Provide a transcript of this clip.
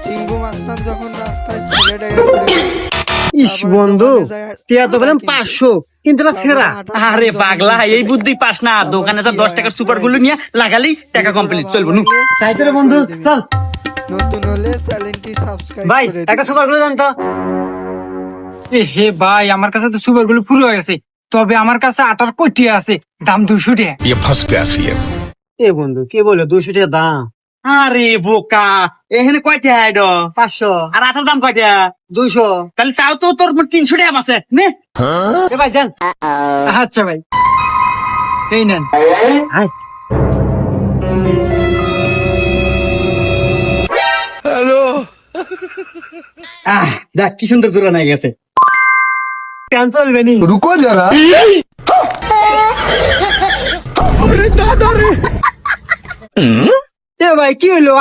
চিঙ্গু মাস্তান যখন রাস্তায় ছেলে ডেকে ঘুরে, ইস বন্ধু, টিয়া তো বললাম 500, কিন্তু না ছেঁড়া। আরে পাগলা, এই বুদ্ধি পাস না। দোকানে যা 10 টাকার সুপার গুলো নিয়ে লাগালি টাকা কমপ্লিট চলবো নু। তাই তো রে বন্ধু, চল নতুন হলে চ্যানেলটি সাবস্ক্রাইব ভাই করে একটা সুপার গুলো জানতো। হে ভাই, আমার কাছে তো সুপার গুলো পুরো হয়ে গেছে, তবে আমার কাছে আটার কোটি আছে, দাম 200 টাকা। ये फंस गया सीएम। এ বন্ধু কি বলে 200 টাকা দাম? আরে বোকা, এখানে কয়টা আইড 500, আর আটার দাম কয়টা? 200। তাহলে তাও তো তোর 300 টাকা আছে নে। এ ভাই দেন। আচ্ছা ভাই, এই নেন। হাই দেখ কি সুন্দর দূরে নাই গেছে। কেন চলবে নি? रुको जरा। এ ভাই কি হইলো,